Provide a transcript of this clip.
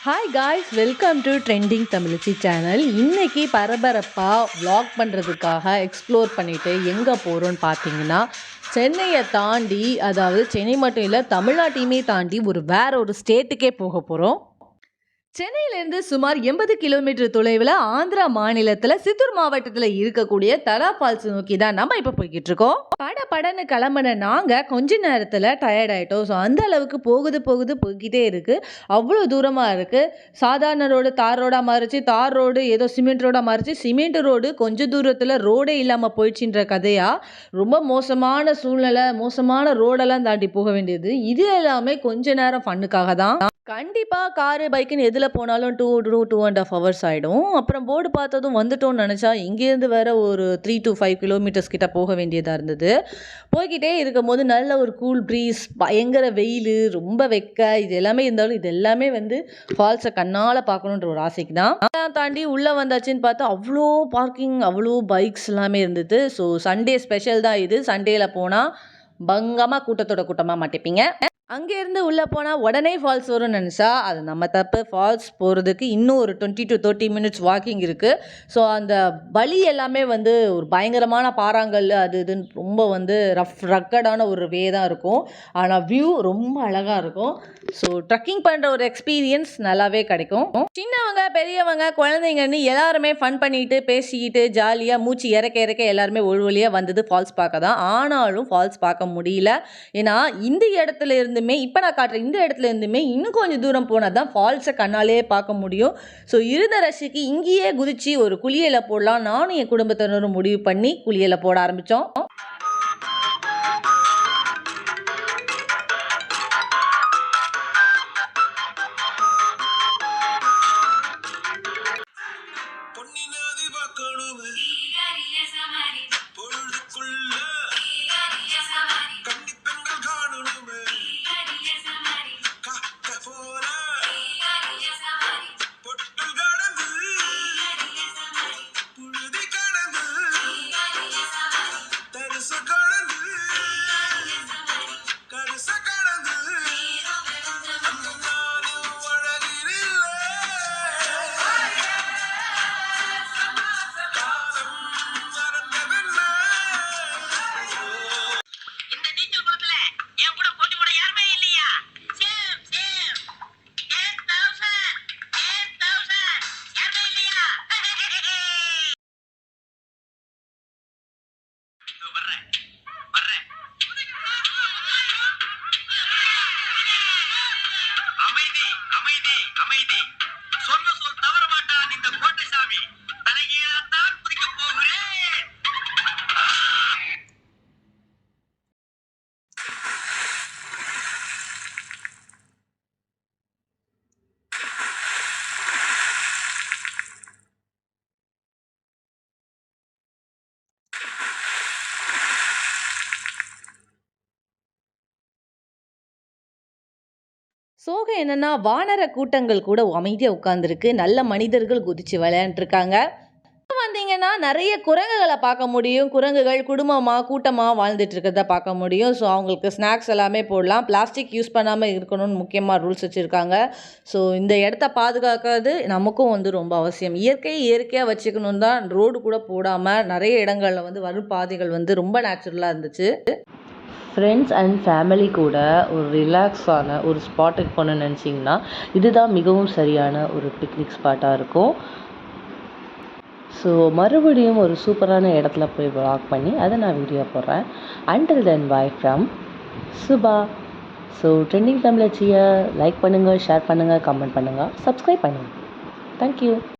Hi guys, welcome to trending Thamizhachi channel. இன்றைக்கி பரபரப்பாக vlog பண்ணுறதுக்காக எக்ஸ்ப்ளோர் பண்ணிவிட்டு எங்கே போகிறோன்னு பார்த்தீங்கன்னா, சென்னையை தாண்டி, அதாவது சென்னை மட்டும் இல்லை, தமிழ்நாட்டையுமே தாண்டி வேற ஒரு ஸ்டேட்டுக்கே போக போகிறோம். சென்னையிலேருந்து சுமார் 80 கிலோமீட்டர் தொலைவில் ஆந்திரா மாநிலத்தில் சித்தூர் மாவட்டத்தில் இருக்கக்கூடிய தடா ஃபால்ஸ் நோக்கி தான் நம்ம இப்போ போய்கிட்டு இருக்கோம். படன்னு கிளம்பின நாங்கள் கொஞ்ச நேரத்தில் டயர்ட் ஆகிட்டோம். ஸோ அந்த அளவுக்கு போய்கிட்டே இருக்குது. அவ்வளோ தூரமாக இருக்குது. சாதாரண ரோடு தார் ரோடாக மாறிச்சு, தார் ரோடு ஏதோ சிமெண்ட் ரோடாக மாறிச்சு, சிமெண்ட் ரோடு கொஞ்சம் தூரத்தில் ரோடே இல்லாமல் போயிடுச்சுன்ற கதையாக ரொம்ப மோசமான சூழ்நிலை, மோசமான ரோடெல்லாம் தாண்டி போக வேண்டியது. இது எல்லாமே கொஞ்ச நேரம் ஃபன்னுக்காக தான். கண்டிப்பாக காரு பைக்குன்னு எதில் போனாலும் 2.5 ஹவர்ஸ் ஆகிடும். அப்புறம் போர்டு பார்த்ததும் வந்துட்டோம்னு நினச்சா இங்கேருந்து வேற ஒரு 3 to 5 கிலோமீட்டர்ஸ் கிட்ட போக வேண்டியதாக இருந்தது. போய்கிட்டே இருக்கும் போது நல்ல ஒரு கூல் ப்ரீஸ், பயங்கர வெயில், ரொம்ப இது எல்லாமே இருந்தாலும் இது எல்லாமே ஃபால்ஸை கண்ணால் பார்க்கணுன்ற ஒரு ஆசைக்கு தான். தாண்டி உள்ளே வந்தாச்சுன்னு பார்த்தா அவ்வளோ பார்க்கிங், அவ்வளோ பைக்ஸ் எல்லாமே இருந்தது. ஸோ சண்டே ஸ்பெஷல் தான் இது. சண்டேயில் போனால் பங்கமாக கூட்டமாக மாட்டிப்பீங்க. அங்கேருந்து உள்ளே போனால் உடனே ஃபால்ஸ் வரும்னு நினச்சா அது நம்ம தப்பு. ஃபால்ஸ் போகிறதுக்கு இன்னும் ஒரு 20 to 30 மினிட்ஸ் வாக்கிங் இருக்குது. ஸோ அந்த வழி எல்லாமே ஒரு பயங்கரமான பாறாங்கல், அது இதுன்னு ரொம்ப ரக்கடான ஒரு வே தான் இருக்கும். ஆனால் வியூ ரொம்ப அழகாக இருக்கும். ஸோ ட்ரக்கிங் பண்ணுற ஒரு எக்ஸ்பீரியன்ஸ் நல்லாவே கிடைக்கும். சின்னவங்க பெரியவங்க குழந்தைங்கன்னு எல்லாருமே ஃபன் பண்ணிட்டு பேசிக்கிட்டு ஜாலியாக மூச்சு இறக்க எல்லாருமே ஒரு வழியாக வந்தது ஃபால்ஸ் பார்க்க தான். ஆனாலும் ஃபால்ஸ் பார்க்க முடியல. ஏன்னா இந்த இடத்துல இருந்து இப்போ நான் காட்டுற இந்த இடத்துல இருந்துமே இன்னும் கொஞ்சம் தூரம் போனால் தான் ஃபால்ஸை கண்ணாலே பார்க்க முடியும். ஸோ இருந்த ரஷ்க்கு இங்கேயே குதிச்சு ஒரு குளியலை போடலாம். நானும் என் குடும்பத்தினரும் முடிவு பண்ணி குளியலை போட ஆரம்பித்தோம். சோகம் என்னன்னா, வானர கூட்டங்கள் கூட அமைதியாக உட்காந்துருக்கு. நல்ல மனிதர்கள் குதிச்சு விளையாண்டுருக்காங்க. வந்தீங்கன்னா நிறைய குரங்குகளை பார்க்க முடியும். குரங்குகள் குடும்பமாக கூட்டமாக வாழ்ந்துட்டு இருக்கிறத பார்க்க முடியும். ஸோ அவங்களுக்கு ஸ்நாக்ஸ் எல்லாமே போடலாம். பிளாஸ்டிக் யூஸ் பண்ணாமல் இருக்கணும்னு முக்கியமாக ரூல்ஸ் வச்சுருக்காங்க. ஸோ இந்த இடத்த பாதுகாக்கிறது நமக்கும் ரொம்ப அவசியம். இயற்கையாக வச்சுக்கணும் தான் ரோடு கூட போடாமல் நிறைய இடங்களில் வரும் பாதைகள் ரொம்ப நேச்சுரலாக இருந்துச்சு. ஃப்ரெண்ட்ஸ் அண்ட் ஃபேமிலி கூட ஒரு ரிலாக்ஸான ஒரு ஸ்பாட்டுக்கு போகணுன்னு நினச்சிங்கன்னா இதுதான் மிகவும் சரியான ஒரு பிக்னிக் ஸ்பாட்டாக இருக்கும். ஸோ மறுபடியும் ஒரு சூப்பரான இடத்துல போய் வாக் பண்ணி அதை நான் வீடியோ போடுறேன். Until then bye from Suba. So trending தமிழச்சியை லைக் பண்ணுங்கள், ஷேர் பண்ணுங்கள், கமெண்ட் பண்ணுங்கள், சப்ஸ்கிரைப் பண்ணுங்கள். தேங்க்யூ.